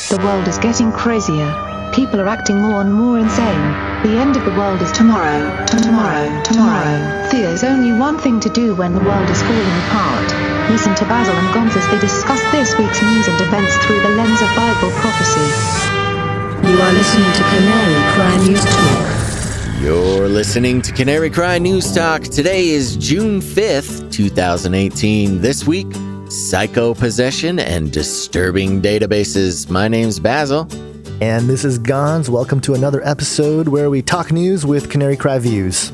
The world is getting crazier. People are acting more and more insane. The end of the world is tomorrow. There's only one thing to do when the world is falling apart. Listen to Basil and Gonz as they discuss this week's news and events through the lens of Bible prophecy. You are listening to Canary Cry News Talk. You're listening to Canary Cry News Talk. Today is June 5th, 2018. This week, psychopossession and disturbing databases. My name's Basil. And this is Gonz. Welcome to another episode where we talk news with Canary Cry Views.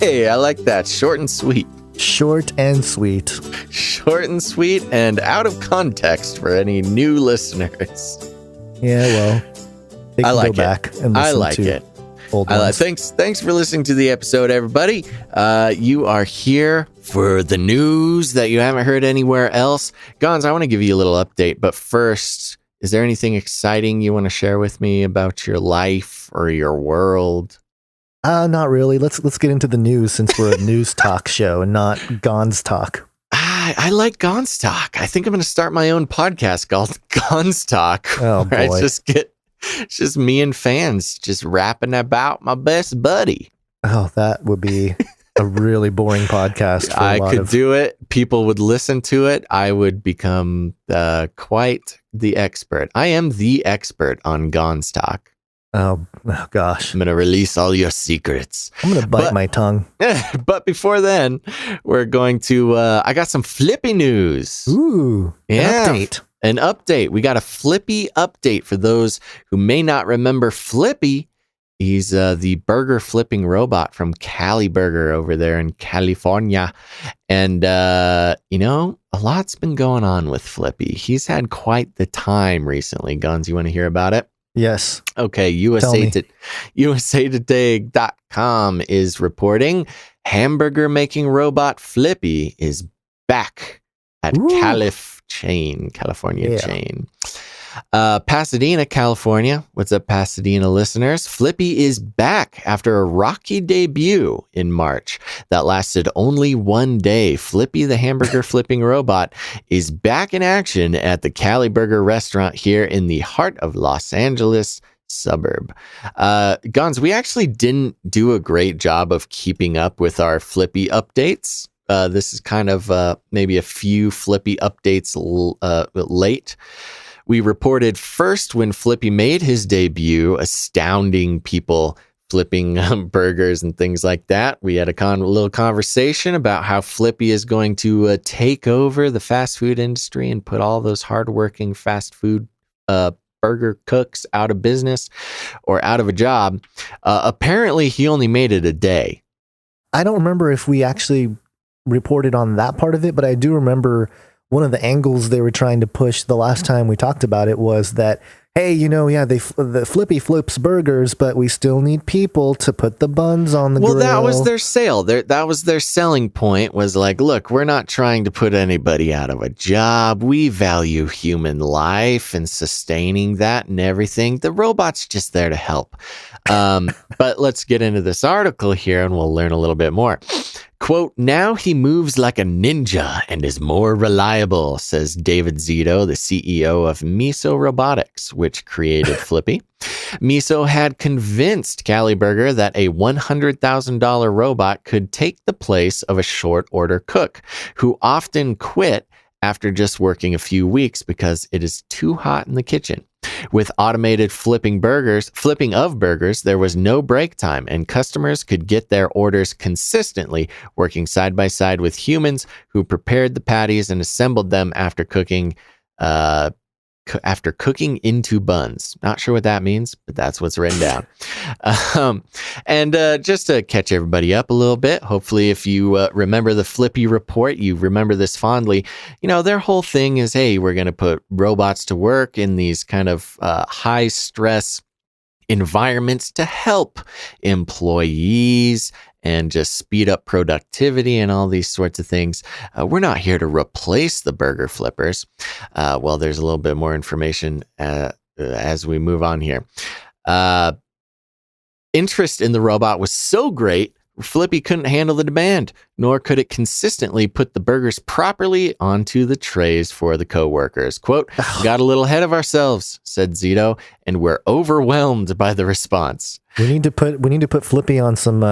Hey, I like that. Short and sweet. Short and sweet. Short and sweet and out of context for any new listeners. Yeah, well, they can like go back and listen I like to it. Old ones. Thanks for listening to the episode, everybody. You are here for the news that you haven't heard anywhere else. Gonz, I want to give you a little update, but first, is there anything exciting you want to share with me about your life or your world? Not really. Let's get into the news since we're a news talk show and not Gonz Talk. I like Gonz Talk. I think I'm going to start my own podcast called Gonz Talk. Oh, boy. It's just me and fans just rapping about my best buddy. Oh, that would be a really boring podcast. I could do it. People would listen to it. I would become quite the expert. I am the expert on Gonz Talk. Oh gosh. I'm going to release all your secrets. I'm going to bite my tongue. But before then, we're going to, I got some Flippy news. Ooh, yeah. An update. We got a Flippy update for those who may not remember Flippy. He's the burger flipping robot from Cali Burger over there in California. And, a lot's been going on with Flippy. He's had quite the time recently. Gonz, you want to hear about it? Yes. Okay, USAtoday.com is reporting hamburger making robot Flippy is back at California chain. Pasadena, California. What's up, Pasadena listeners? Flippy is back after a rocky debut in March that lasted only one day. Flippy, the hamburger flipping robot, is back in action at the Cali Burger restaurant here in the heart of Los Angeles suburb. Gonz, we actually didn't do a great job of keeping up with our Flippy updates. This is kind of maybe a few Flippy updates late. We reported first when Flippy made his debut, astounding people flipping burgers and things like that. We had a little conversation about how Flippy is going to take over the fast food industry and put all those hardworking fast food burger cooks out of business or out of a job. Apparently, he only made it a day. I don't remember if we actually reported on that part of it, but I do remember one of the angles they were trying to push the last time we talked about it was that, hey, the Flippy flips burgers, but we still need people to put the buns on the grill. Well, that was their sale. That was their selling point, was like, look, we're not trying to put anybody out of a job. We value human life and sustaining that and everything. The robot's just there to help. But let's get into this article here and we'll learn a little bit more. Quote, now he moves like a ninja and is more reliable, says David Zito, the CEO of Miso Robotics, which created Flippy. Miso had convinced Cali Burger that a $100,000 robot could take the place of a short order cook who often quit after just working a few weeks because it is too hot in the kitchen. With automated flipping of burgers, there was no break time, and customers could get their orders consistently, working side by side with humans who prepared the patties and assembled them after cooking into buns. Not sure what that means, but that's what's written down. Just to catch everybody up a little bit, hopefully if you remember the Flippy report, you remember this fondly. Their whole thing is, hey, we're going to put robots to work in these kind of high stress environments to help employees and just speed up productivity and all these sorts of things. We're not here to replace the burger flippers. Well, there's a little bit more information as we move on here. Interest in the robot was so great, Flippy couldn't handle the demand, nor could it consistently put the burgers properly onto the trays for the coworkers. Quote, got a little ahead of ourselves, said Zito, and we're overwhelmed by the response. We need to put Flippy on some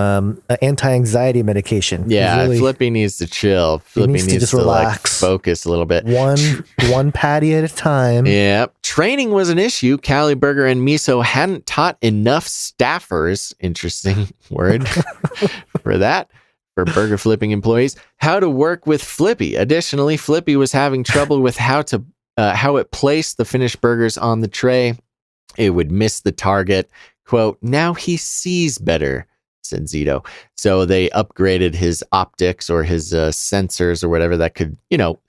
anti-anxiety medication. Yeah, Really, Flippy needs to chill. Flippy needs to just to relax. Focus a little bit. One patty at a time. Yeah. Training was an issue. Cali Burger and Miso hadn't taught enough staffers, interesting word for that, for burger flipping employees, how to work with Flippy. Additionally, Flippy was having trouble with how it placed the finished burgers on the tray. It would miss the target. Quote, now he sees better, said Zito. So they upgraded his optics or his sensors or whatever that could,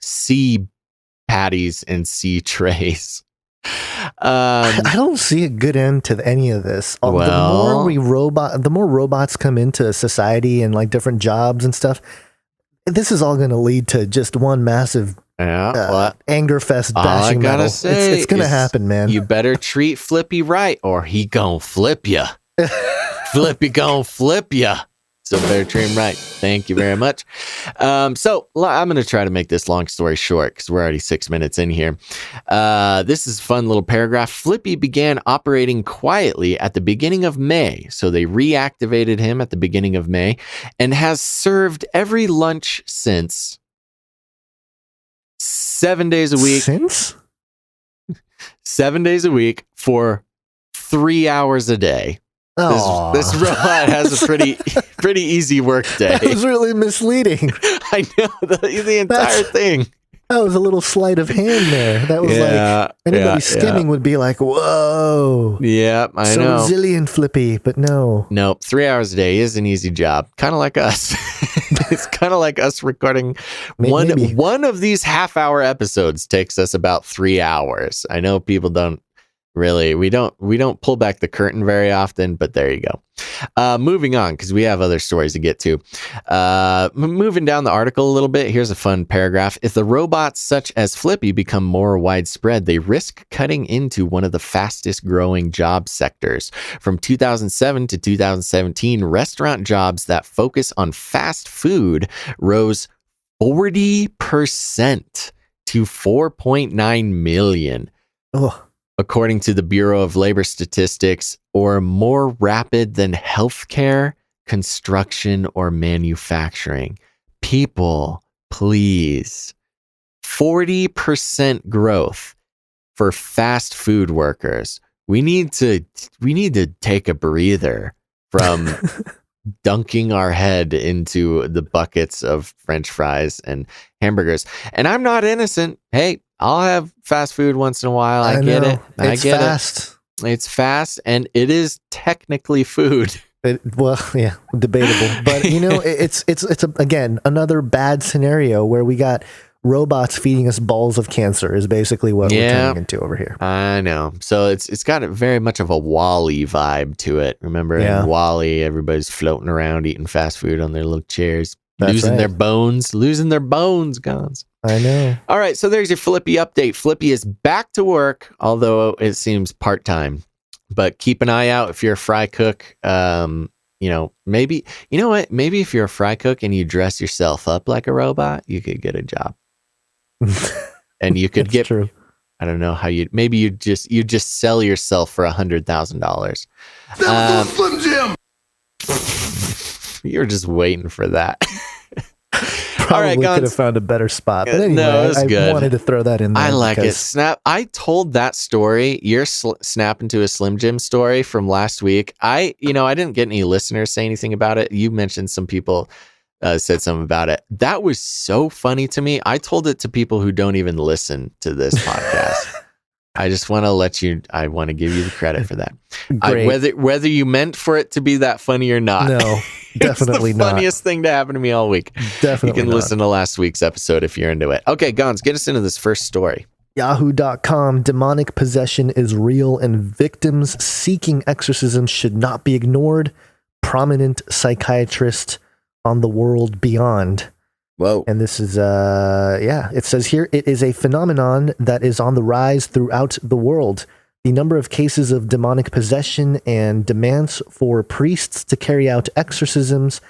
see patties and see trays. I don't see a good end to any of this. The more robots come into society and like different jobs and stuff, this is all going to lead to just one massive anger fest bashing metal. It's going to happen, man. You better treat Flippy right or he gon' flip ya. Flippy gon' flip ya. So better treat him right. Thank you very much. So I'm going to try to make this long story short because we're already 6 minutes in here. This is a fun little paragraph. Flippy began operating quietly at the beginning of May. So they reactivated him at the beginning of May and has served every lunch since. 7 days a week. Since? 7 days a week for 3 hours a day. This robot has a pretty easy work day. That was really misleading. I know the entire thing. That was a little sleight of hand there. That was like anybody skimming would be like, "Whoa!" Yeah, I so know. Resilient, Flippy, but no. Nope. 3 hours a day is an easy job. Kind of like us. It's kind of like us recording one of these half-hour episodes takes us about 3 hours. I know people don't. Really, we don't pull back the curtain very often, but there you go. Moving on, because we have other stories to get to. Moving down the article a little bit, here's a fun paragraph. If the robots such as Flippy become more widespread, they risk cutting into one of the fastest growing job sectors. From 2007 to 2017, restaurant jobs that focus on fast food rose 40% to 4.9 million. Oh. According to the Bureau of Labor Statistics, or more rapid than healthcare, construction, or manufacturing. People, please. 40% growth for fast food workers. We need to take a breather from dunking our head into the buckets of French fries and hamburgers. And I'm not innocent. Hey, I'll have fast food once in a while. I get it. It's fast. It's fast, and it is technically food. Debatable. But it's again another bad scenario where we got robots feeding us balls of cancer is basically what we're turning into over here. I know. So it's got very much of a WALL-E vibe to it. Remember in WALL-E, everybody's floating around eating fast food on their little chairs, losing their bones, guns. I know. All right, so there's your Flippy update. Flippy is back to work, although it seems part-time. But keep an eye out if you're a fry cook. Maybe if you're a fry cook and you dress yourself up like a robot, you could get a job. And you could get, true. I don't know how you just sell yourself for $100,000. That was Slim Jim. You're just waiting for that. Probably could have found a better spot. But anyway, I wanted to throw that in there. I like it. Snap. I told that story, your snap into a Slim Jim story from last week. I didn't get any listeners say anything about it. You mentioned some people said something about it. That was so funny to me. I told it to people who don't even listen to this podcast. I just want to I want to give you the credit for that. Whether you meant for it to be that funny or not. No, definitely it's not. the funniest thing to happen to me all week. Definitely You can listen to last week's episode if you're into it. Okay, Gons, get us into this first story. Yahoo.com, demonic possession is real and victims seeking exorcism should not be ignored. Prominent psychiatrist on the world beyond. Whoa. And this is, it says here, it is a phenomenon that is on the rise throughout the world. The number of cases of demonic possession and demands for priests to carry out exorcisms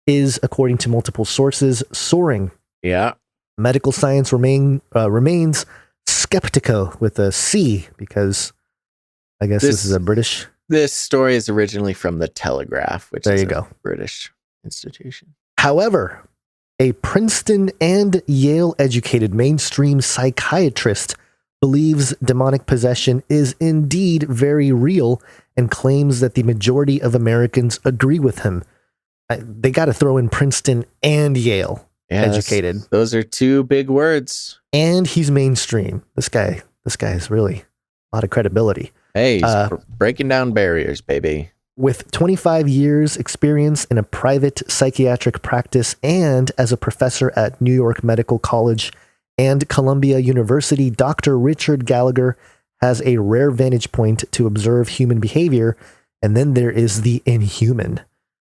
is, according to multiple sources, soaring. Yeah. Medical science remains skeptical with a C, because I guess this is a British. This story is originally from the Telegraph, which There is you a go. British institution. However, a Princeton and Yale educated mainstream psychiatrist believes demonic possession is indeed very real and claims that the majority of Americans agree with him. They got to throw in Princeton and Yale educated. Those are two big words. And he's mainstream. This guy is really a lot of credibility. Hey, he's breaking down barriers, baby. With 25 years experience in a private psychiatric practice and as a professor at New York Medical College and Columbia University, Dr. Richard Gallagher has a rare vantage point to observe human behavior. And then there is the inhuman.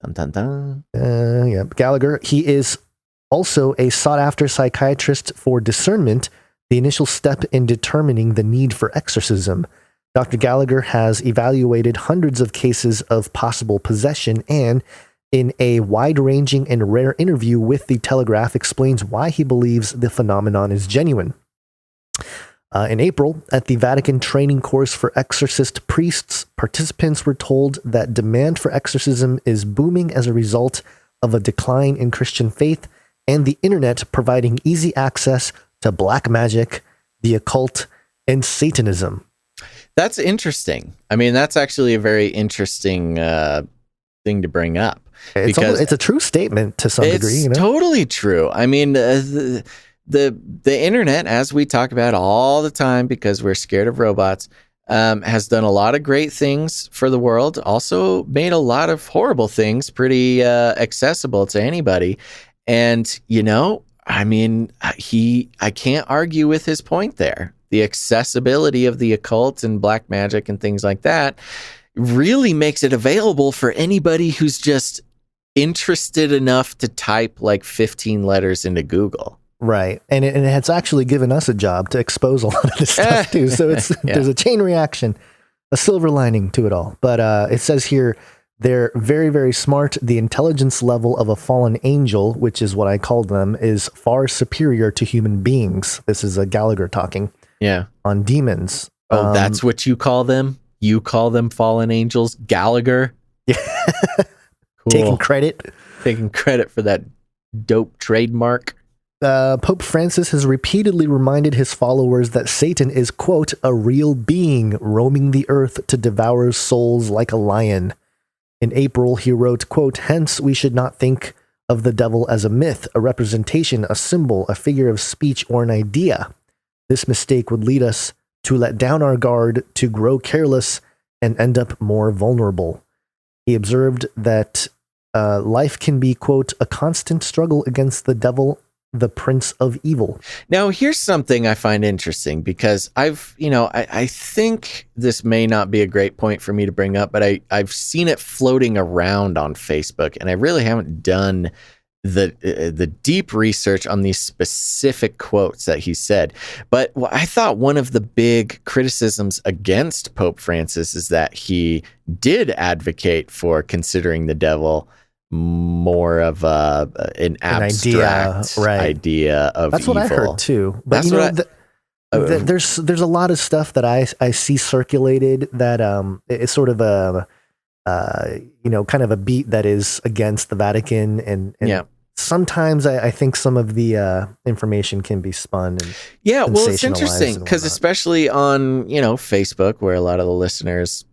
Dun, dun, dun. Yeah, Gallagher, he is also a sought-after psychiatrist for discernment, the initial step in determining the need for exorcism. Dr. Gallagher has evaluated hundreds of cases of possible possession and, in a wide-ranging and rare interview with The Telegraph, explains why he believes the phenomenon is genuine. In April, at the Vatican training course for exorcist priests, participants were told that demand for exorcism is booming as a result of a decline in Christian faith and the internet providing easy access to black magic, the occult, and Satanism. That's interesting. I mean, that's actually a very interesting thing to bring up. It's a true statement to some degree. It's totally true. I mean, the internet, as we talk about all the time because we're scared of robots, has done a lot of great things for the world. Also made a lot of horrible things pretty accessible to anybody. And, I mean, I can't argue with his point there. The accessibility of the occult and black magic and things like that really makes it available for anybody who's just interested enough to type like 15 letters into Google. Right. And it has actually given us a job to expose a lot of this stuff too. So there's a chain reaction, a silver lining to it all. But it says here, they're very, very smart. The intelligence level of a fallen angel, which is what I called them, is far superior to human beings. This is a Gallagher talking. Yeah. On demons. Oh, that's what you call them? You call them fallen angels? Gallagher? Yeah. Cool. Taking credit for that dope trademark. Pope Francis has repeatedly reminded his followers that Satan is, quote, a real being roaming the earth to devour souls like a lion. In April, he wrote, quote, hence we should not think of the devil as a myth, a representation, a symbol, a figure of speech, or an idea. This mistake would lead us to let down our guard, to grow careless, and end up more vulnerable. He observed that life can be, quote, a constant struggle against the devil, the prince of evil. Now, here's something I find interesting because I think this may not be a great point for me to bring up, but I've seen it floating around on Facebook, and I really haven't done the deep research on these specific quotes that he said. But I thought one of the big criticisms against Pope Francis is that he did advocate for considering the devil more of an abstract idea of That's evil. What I heard too. But there's a lot of stuff that I see circulated that is sort of a kind of a beat that is against the Vatican and sometimes I think some of the information can be spun. And well, it's interesting because especially on Facebook, where a lot of the listeners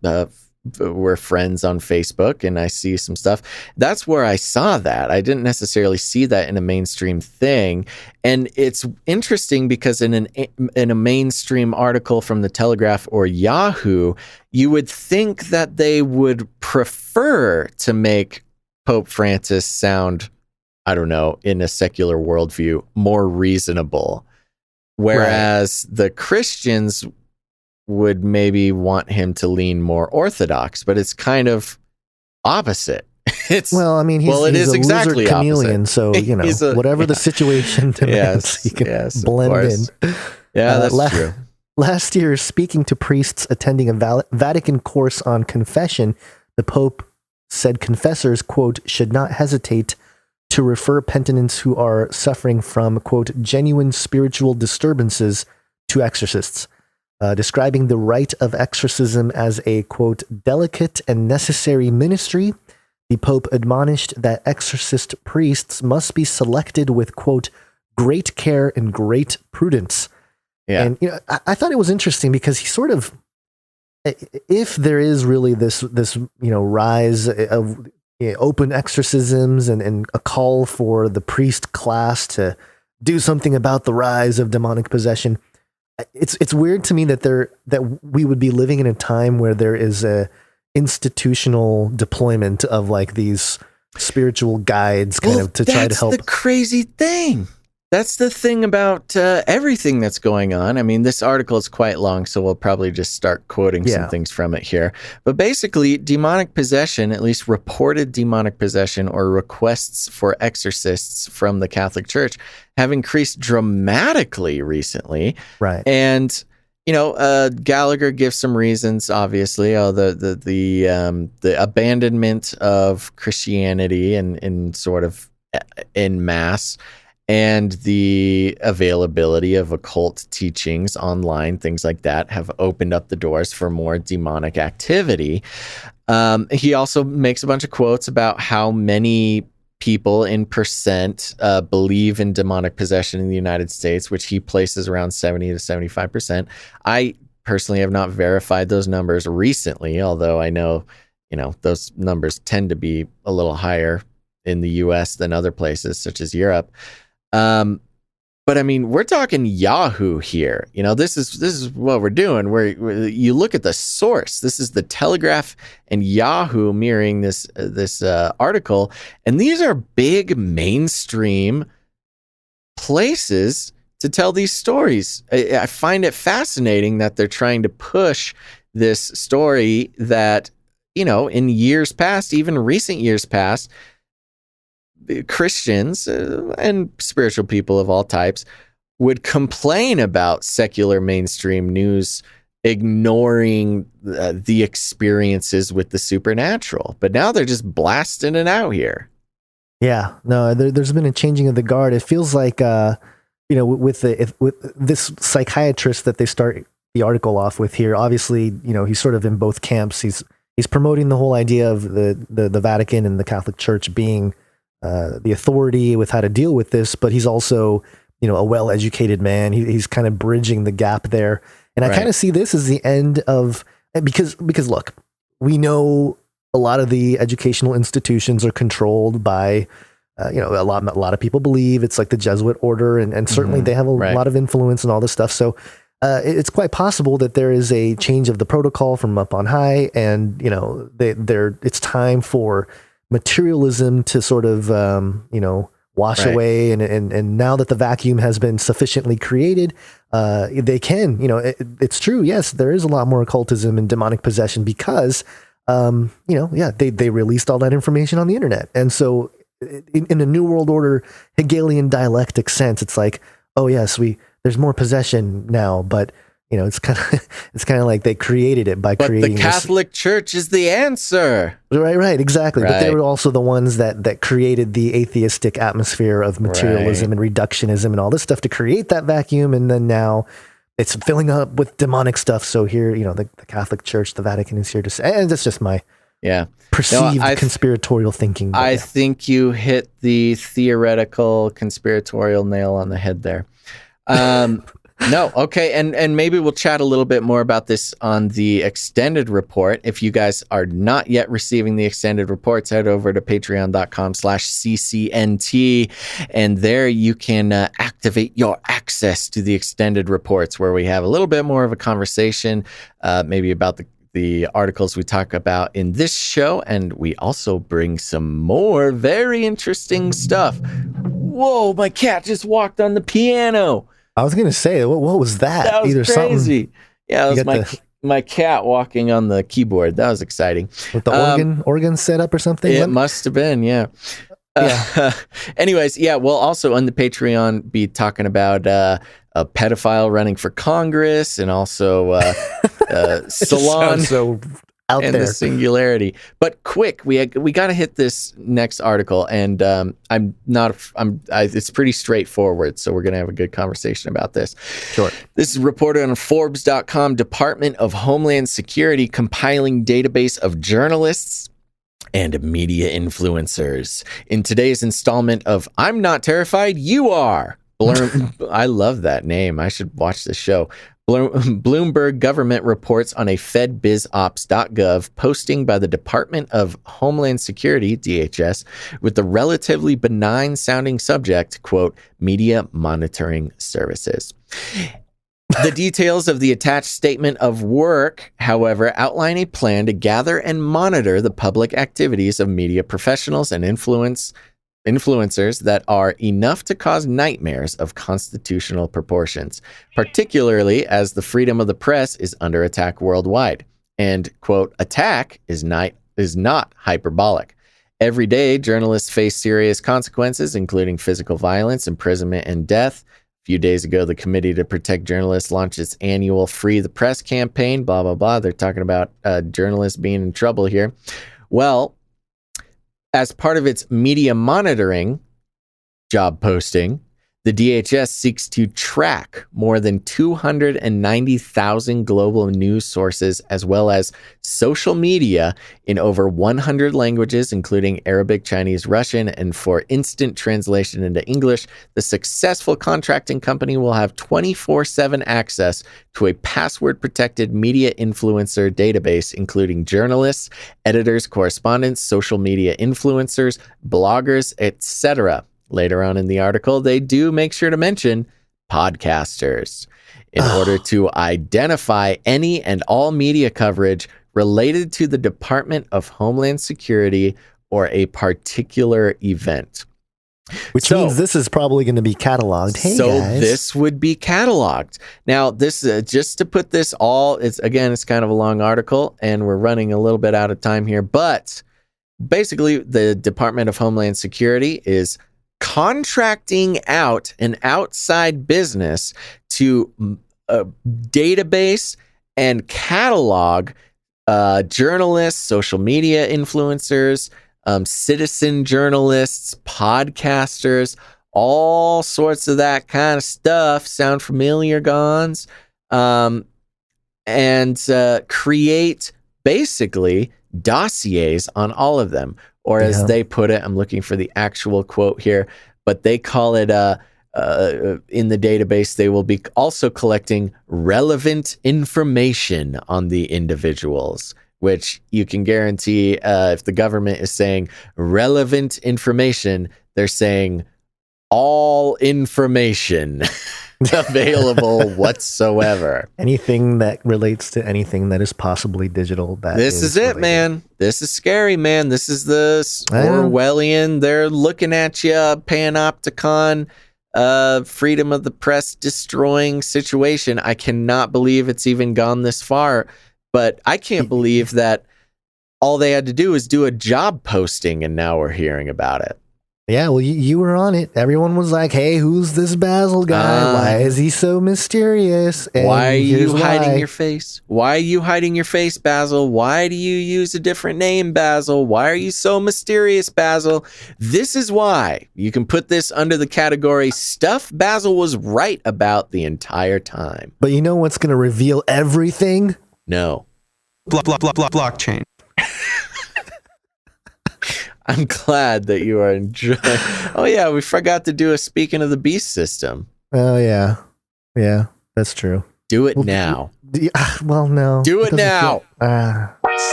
we're friends on Facebook, and I see some stuff. That's where I saw that. I didn't necessarily see that in a mainstream thing, and it's interesting because in a mainstream article from the Telegraph or Yahoo, you would think that they would prefer to make Pope Francis sound, I don't know, in a secular worldview, more reasonable, whereas the Christians would maybe want him to lean more orthodox, but it's kind of opposite. He's a exactly chameleon, opposite. So whatever the situation demands, he can blend in. Yeah, that's true. Last year, speaking to priests attending a Vatican course on confession, the Pope said confessors, quote, should not hesitate to refer penitents who are suffering from, quote, genuine spiritual disturbances to exorcists, describing the rite of exorcism as a, quote, delicate and necessary ministry. The Pope admonished that exorcist priests must be selected with, quote, great care and great prudence. Yeah. And I thought it was interesting because he sort of, if there is really this rise of open exorcisms and a call for the priest class to do something about the rise of demonic possession, it's weird to me that we would be living in a time where there is a institutional deployment of like these spiritual guides try to help. That's the crazy thing. That's the thing about everything that's going on. I mean, this article is quite long, so we'll probably just start quoting some things from it here. But basically, demonic possession, at least reported demonic possession or requests for exorcists from the Catholic Church, have increased dramatically recently. Right. And Gallagher gives some reasons, obviously, the abandonment of Christianity and sort of en masse, and the availability of occult teachings online, things like that, have opened up the doors for more demonic activity. He also makes a bunch of quotes about how many people in percent believe in demonic possession in the United States, which he places around 70 to 75%. I personally have not verified those numbers recently, although I know, those numbers tend to be a little higher in the US than other places, such as Europe. But I mean, we're talking Yahoo here. This is what we're doing. Where you look at the source. This is the Telegraph and Yahoo mirroring this article, and these are big mainstream places to tell these stories. I find it fascinating that they're trying to push this story that in years past, even recent years past, Christians and spiritual people of all types would complain about secular mainstream news ignoring the experiences with the supernatural. But now they're just blasting it out here. Yeah, no, there's been a changing of the guard. It feels like, with this psychiatrist that they start the article off with here, obviously, he's sort of in both camps. He's promoting the whole idea of the Vatican and the Catholic Church being the authority with how to deal with this, but he's also, a well-educated man. He's kind of bridging the gap there. And I kind of see this as the end of, because look, we know a lot of the educational institutions are controlled by, a lot of people believe it's like the Jesuit order, and certainly they have a lot of influence and all this stuff. So it's quite possible that there is a change of the protocol from up on high, and, it's time for materialism to sort of, wash away. And now that the vacuum has been sufficiently created, they can, it's true. Yes, there is a lot more occultism and demonic possession because, they released all that information on the internet. And so in a New World Order Hegelian dialectic sense, it's like, oh yes, there's more possession now, but it's kind of like they created it by creating. But the Catholic Church is the answer. Right, exactly. Right. But they were also the ones that created the atheistic atmosphere of materialism and reductionism and all this stuff to create that vacuum. And then now it's filling up with demonic stuff. So here, the Catholic Church, the Vatican is here to say, and that's just my perceived conspiratorial thinking. I think you hit the theoretical conspiratorial nail on the head there. No, okay, and maybe we'll chat a little bit more about this on the extended report. If you guys are not yet receiving the extended reports, head over to patreon.com/CCNT, and there you can activate your access to the extended reports, where we have a little bit more of a conversation, maybe about the articles we talk about in this show, and we also bring some more very interesting stuff. Whoa, my cat just walked on the piano. I was going to say, what was that? That was crazy. Yeah, that was my cat walking on the keyboard. That was exciting. With the organ set up or something? It must have been, yeah. Anyways, we'll also on the Patreon be talking about a pedophile running for Congress, and also salon. So out and there. the singularity. But quick, we got to hit this next article, and it's pretty straightforward, so we're going to have a good conversation about this. Sure. This is reported on Forbes.com. Department of Homeland Security compiling database of journalists and media influencers. In today's installment of I'm Not Terrified, You Are. I love that name. I should watch this show. Bloomberg government reports on a fedbizops.gov posting by the Department of Homeland Security, DHS, with the relatively benign sounding subject, quote, media monitoring services. The details of the attached statement of work, however, outline a plan to gather and monitor the public activities of media professionals and influencers that are enough to cause nightmares of constitutional proportions, particularly as the freedom of the press is under attack worldwide. And, quote, attack is not hyperbolic. Every day, journalists face serious consequences, including physical violence, imprisonment, and death. A few days ago, the Committee to Protect Journalists launched its annual Free the Press campaign, blah, blah, blah. They're talking about journalists being in trouble here. Well, as part of its media monitoring job posting, the DHS seeks to track more than 290,000 global news sources as well as social media in over 100 languages, including Arabic, Chinese, Russian, and for instant translation into English, the successful contracting company will have 24/7 access to a password-protected media influencer database, including journalists, editors, correspondents, social media influencers, bloggers, etc. Later on in the article, they do make sure to mention podcasters in order to identify any and all media coverage related to the Department of Homeland Security or a particular event. Which means this is probably going to be cataloged. Hey, guys. This would be cataloged. Now, this just to put this all, it's kind of a long article, and we're running a little bit out of time here, but basically the Department of Homeland Security is contracting out an outside business to database and catalog journalists, social media influencers, citizen journalists, podcasters, all sorts of that kind of stuff. Sound familiar, Gons? And create basically dossiers on all of them. Or as they put it, I'm looking for the actual quote here, but they call it in the database, they will be also collecting relevant information on the individuals, which you can guarantee if the government is saying relevant information, they're saying all information available whatsoever. Anything that relates to anything that is possibly digital. This is it, related. Man. This is scary, man. This is the Orwellian. They're looking at you, panopticon, freedom of the press destroying situation. I cannot believe it's even gone this far, but I can't believe that all they had to do is do a job posting and now we're hearing about it. Yeah, well, you were on it. Everyone was like, hey, who's this Basil guy? Why is he so mysterious? And why are you hiding your face? Why are you hiding your face, Basil? Why do you use a different name, Basil? Why are you so mysterious, Basil? This is why. You can put this under the category stuff Basil was right about the entire time. But you know what's going to reveal everything? No. Blockchain. I'm glad that you are enjoying. Oh, yeah, we forgot to do a Speaking of the Beast system. Oh, yeah. Yeah, that's true. Do it now. Well, no. Do it now.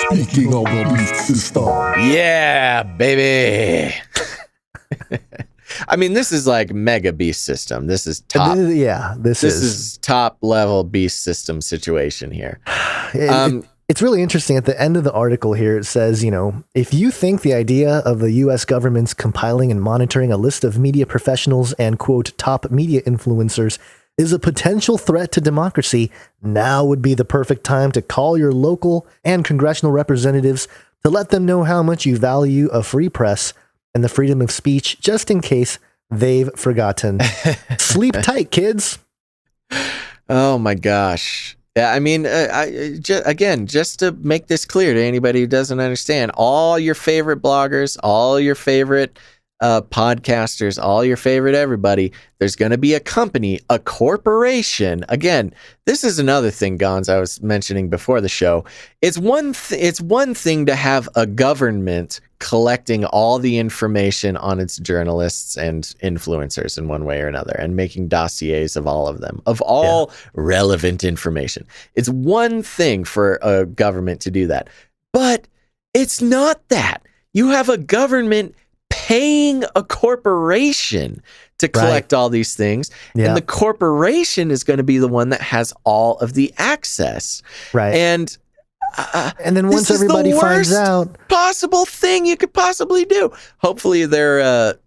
Speaking of the Beast system. Yeah, baby. I mean, this is like mega beast system. This is top. This is top level beast system situation here. It's really interesting. At the end of the article here, it says, if you think the idea of the U.S. government's compiling and monitoring a list of media professionals and, quote, top media influencers is a potential threat to democracy, now would be the perfect time to call your local and congressional representatives to let them know how much you value a free press and the freedom of speech, just in case they've forgotten. Sleep tight, kids. Oh, my gosh. Yeah, I mean, again, just to make this clear to anybody who doesn't understand, all your favorite bloggers, all your favorite podcasters, all your favorite everybody, there's going to be a company, a corporation. Again, this is another thing, Gons, I was mentioning before the show. It's one thing to have a government collecting all the information on its journalists and influencers in one way or another and making dossiers of all of them, of all relevant information. It's one thing for a government to do that, but it's not that. You have a government paying a corporation to collect all these things, and the corporation is going to be the one that has all of the access. Right. And then once everybody finds out, possible thing you could possibly do. Hopefully they're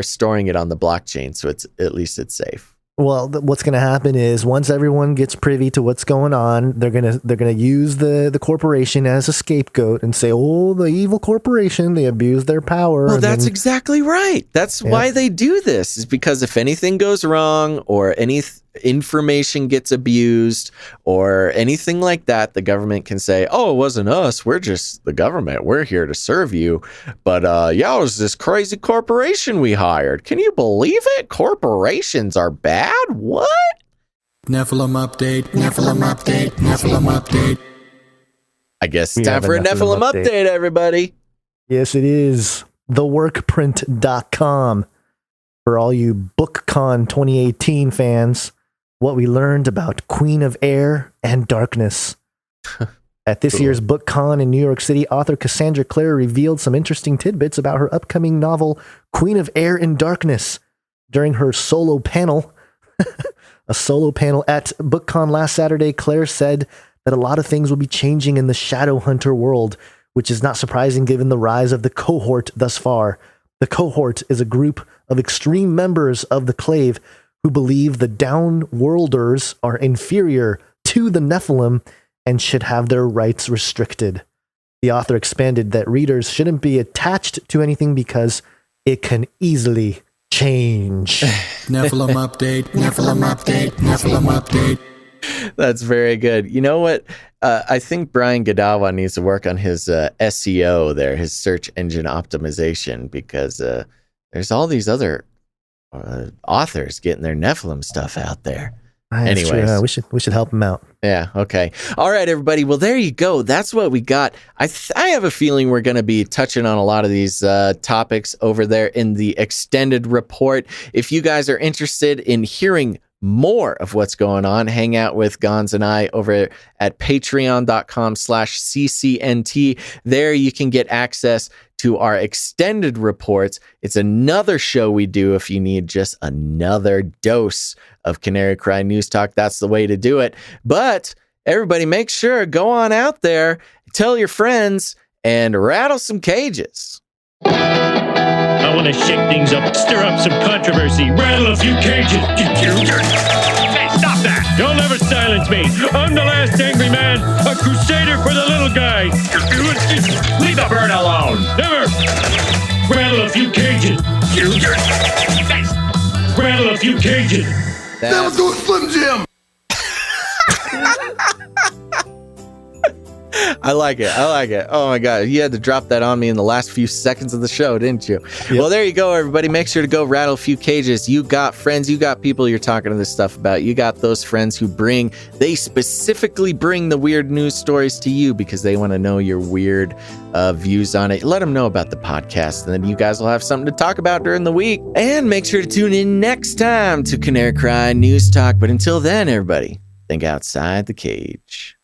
storing it on the blockchain, so at least it's safe. Well, what's going to happen is once everyone gets privy to what's going on, they're gonna use the corporation as a scapegoat and say, "Oh, the evil corporation, they abuse their power." Well, that's exactly right. That's why they do this, is because if anything goes wrong or any information gets abused or anything like that, the government can say, "Oh, it wasn't us. We're just the government. We're here to serve you." But it was this crazy corporation we hired. Can you believe it? Corporations are bad? What? Nephilim update, Nephilim update, Nephilim update. I guess it's time for a Nephilim update, everybody. Yes, it is. TheWorkPrint.com. For all you BookCon 2018 fans, what we learned about Queen of Air and Darkness. At this year's BookCon in New York City, author Cassandra Clare revealed some interesting tidbits about her upcoming novel, Queen of Air and Darkness, during her solo panel. A solo panel at BookCon last Saturday. Claire said that a lot of things will be changing in the Shadowhunter world, which is not surprising given the rise of the Cohort thus far. The Cohort is a group of extreme members of the Clave who believe the Downworlders are inferior to the Nephilim and should have their rights restricted. The author expanded that readers shouldn't be attached to anything because it can easily change. Nephilim update, Nephilim update, Nephilim update. That's very good. You know what? I think Brian Godawa needs to work on his SEO there, his search engine optimization, because there's all these other authors getting their Nephilim stuff out there. Anyways, we should help him out. Yeah. Okay. All right, everybody. Well, there you go. That's what we got. I have a feeling we're going to be touching on a lot of these topics over there in the extended report. If you guys are interested in hearing more of what's going on, hang out with Gons and I over at patreon.com/CCNT. There you can get access to our extended reports. It's another show we do if you need just another dose of Canary Cry News Talk. That's the way to do it. But everybody, make sure, go on out there, tell your friends, and rattle some cages. I want to shake things up, stir up some controversy, rattle a few cages. Hey, stop that! You'll never silence me. I'm the last angry man, a crusader for the little guy. Leave the bird alone. Never. Rattle a few cages. Rattle a few cages. Never do a Slim Jim. I like it. Oh my God. You had to drop that on me in the last few seconds of the show, didn't you? Yep. Well, there you go, everybody. Make sure to go rattle a few cages. You got friends, you got people you're talking to this stuff about. You got those friends who they specifically bring the weird news stories to you because they want to know your weird views on it. Let them know about the podcast, and then you guys will have something to talk about during the week. And make sure to tune in next time to Canary Cry News Talk. But until then, everybody, think outside the cage.